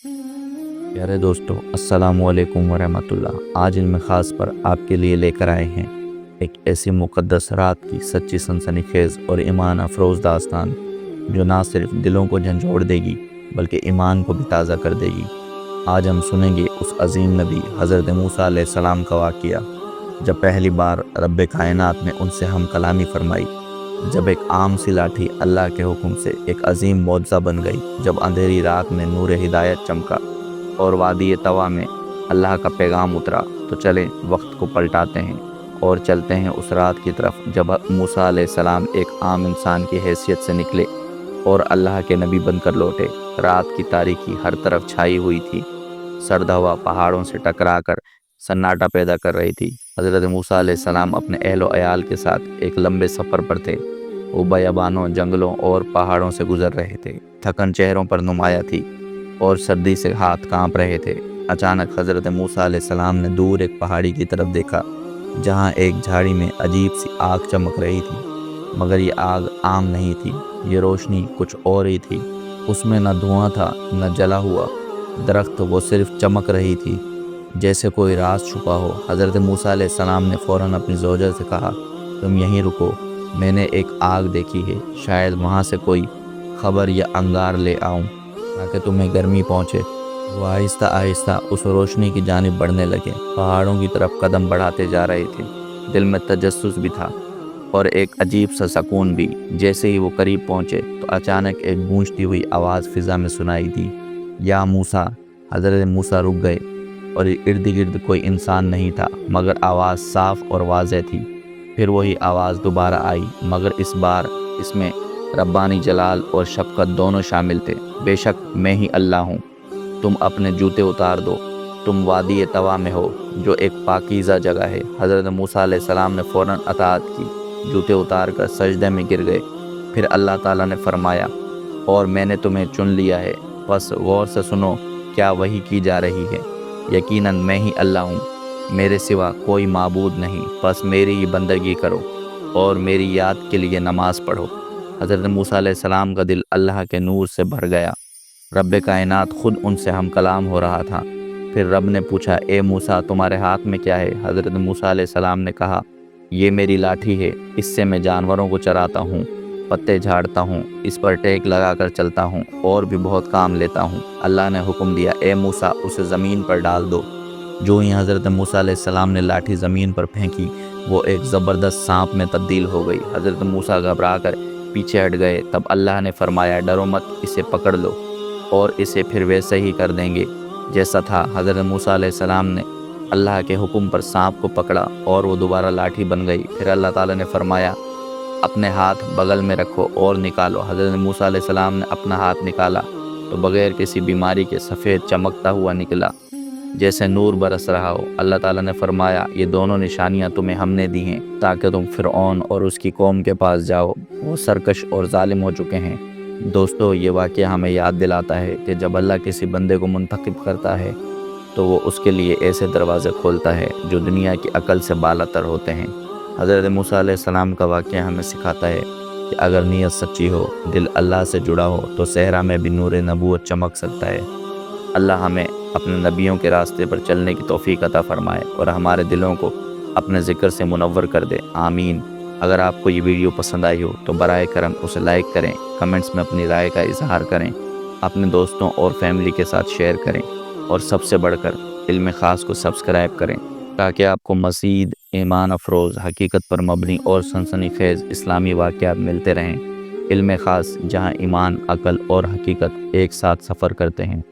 प्यारे दोस्तों, अस्सलामु अलैकुम वरहमतुल्लाह। आज इनमें ख़ास पर आपके लिए लेकर आए हैं एक ऐसी मुक़द्दस रात की सच्ची सनसनीखेज़ और ईमान अफरोज़ दास्तान जो ना सिर्फ दिलों को झंझोड़ देगी बल्कि ईमान को भी ताज़ा कर देगी। आज हम सुनेंगे उस अज़ीम नबी हज़रत मूसा अलैहिस्सलाम का वाक़या जब पहली बार रब्बे कायनात ने उनसे हम कलामी फरमाई, जब एक आम सी लाठी अल्लाह के हुक्म से एक अजीम मौजज़ा बन गई, जब अंधेरी रात में नूर हिदायत चमका और वादी तवा में अल्लाह का पैगाम उतरा। तो चलें वक्त को पलटाते हैं और चलते हैं उस रात की तरफ जब मूसा अलैहिस्सलाम एक आम इंसान की हैसियत से निकले और अल्लाह के नबी बनकर लौटे। रात की तारीकी हर तरफ छाई हुई थी, सर्द हवा पहाड़ों से टकरा कर सन्नाटा पैदा कर रही थी। हज़रत मूसा अलैहिस्सलाम अपने अहलो अयाल के साथ एक लंबे सफ़र पर थे। वो बयाबानों, जंगलों और पहाड़ों से गुजर रहे थे। थकन चेहरों पर नुमाया थी और सर्दी से हाथ कांप रहे थे। अचानक हज़रत मूसा अलैहिस्सलाम ने दूर एक पहाड़ी की तरफ देखा जहां एक झाड़ी में अजीब सी आग चमक रही थी, मगर ये आग आम नहीं थी, ये रोशनी कुछ और ही थी। उसमें न धुआं था न जला हुआ दरख्त, वो सिर्फ चमक रही थी जैसे कोई राज छुपा हो। हज़रत मूसा अलैहिस्सलाम ने फ़ौरन अपनी ज़ौजा से कहा, तुम यहीं रुको, मैंने एक आग देखी है, शायद वहाँ से कोई खबर या अंगार ले आऊँ ताकि तुम्हें गर्मी पहुँचे। वो आहिस्ता आहिस्ता उस रोशनी की जानिब बढ़ने लगे, पहाड़ों की तरफ कदम बढ़ाते जा रहे थे। दिल में तजस्सुस भी था और एक अजीब सा सुकून भी। जैसे ही वो करीब पहुँचे तो अचानक एक गूंजती हुई आवाज़ फ़िज़ा में सुनाई दी, या मूसा। हज़रत मूसा रुक गए और इर्द गिर्द कोई इंसान नहीं था, मगर आवाज़ साफ़ और वाज़ेह थी। फिर वही आवाज़ दोबारा आई, मगर इस बार इसमें रब्बानी जलाल और शफ़क़त दोनों शामिल थे। बेशक मैं ही अल्लाह हूँ, तुम अपने जूते उतार दो, तुम वादी तवा में हो जो एक पाकीज़ा जगह है। हज़रत मूसा अलैहिस्सलाम ने फ़ौरन अताअत की, जूते उतार कर सजदे में गिर गए। फिर अल्लाह ताला ने फरमाया, और मैंने तुम्हें चुन लिया है, बस गौर से सुनो क्या वही की जा रही है। यकीनन मैं ही अल्लाह हूँ, मेरे सिवा कोई माबूद नहीं, बस मेरी ही बंदगी करो और मेरी याद के लिए नमाज पढ़ो। हज़रत मूसा अलैहिस्सलाम का दिल अल्लाह के नूर से भर गया। रब्बे कायनात खुद उनसे हम कलाम हो रहा था। फिर रब ने पूछा, ए मूसा, तुम्हारे हाथ में क्या है? हज़रत मूसा अलैहिस्सलाम ने कहा, ये मेरी लाठी है, इससे मैं जानवरों को चराता हूँ, पत्ते झाड़ता हूँ, इस पर टेक लगा कर चलता हूँ और भी बहुत काम लेता हूँ। अल्लाह ने हुक्म दिया, ए मूसा, उसे ज़मीन पर डाल दो। जो ही हज़रत मूसा अलैहिस्सलाम ने लाठी ज़मीन पर फेंकी, वो एक ज़बरदस्त सांप में तब्दील हो गई। हज़रत मूसा घबरा कर पीछे हट गए। तब अल्लाह ने फरमाया, डरो मत, इसे पकड़ लो और इसे फिर वैसे ही कर देंगे जैसा था। हज़रत मूसा अलैहिस्सलाम ने अल्लाह के हुक्म पर सांप को पकड़ा और वो दोबारा लाठी बन गई। फिर अल्लाह ताला ने फरमाया, अपने हाथ बगल में रखो और निकालो। हज़रत मूसा अलैहिस्सलाम ने अपना हाथ निकाला तो बग़ैर किसी बीमारी के सफ़ेद चमकता हुआ निकला जैसे नूर बरस रहा हो। अल्लाह ताला ने फरमाया, ये दोनों निशानियां तुम्हें हमने दी हैं ताकि तुम फ़िरऔन और उसकी कौम के पास जाओ, वो सरकश और जालिम हो चुके हैं। दोस्तों, ये वाक़या हमें याद दिलाता है कि जब अल्लाह किसी बंदे को मुंतखब करता है तो वो उसके लिए ऐसे दरवाज़े खोलता है जो दुनिया की अकल से बालातर होते हैं। हज़रत मूसा अलैहिस्सलाम का वाक़या हमें सिखाता है कि अगर नीयत सच्ची हो, दिल अल्लाह से जुड़ा हो, तो सहरा में भी नूर नबूवत चमक सकता है। अल्लाह हमें अपने नबियों के रास्ते पर चलने की तौफ़ीक अता फ़रमाए और हमारे दिलों को अपने ज़िक्र से मुनव्वर कर दे, आमीन। अगर आपको ये वीडियो पसंद आई हो तो बराए करम उसे लाइक करें, कमेंट्स में अपनी राय का इजहार करें, अपने दोस्तों और फैमिली के साथ शेयर करें और सबसे बढ़कर इल्म ख़ास को सब्सक्राइब करें ताकि आपको मज़ीद ईमान अफरोज़, हकीकत पर मबनी और सनसनीखेज़ इस्लामी वाक़यात मिलते रहें। इल्म ख़ास, जहाँ ईमान, अक़ल और हकीकत एक साथ सफ़र करते हैं।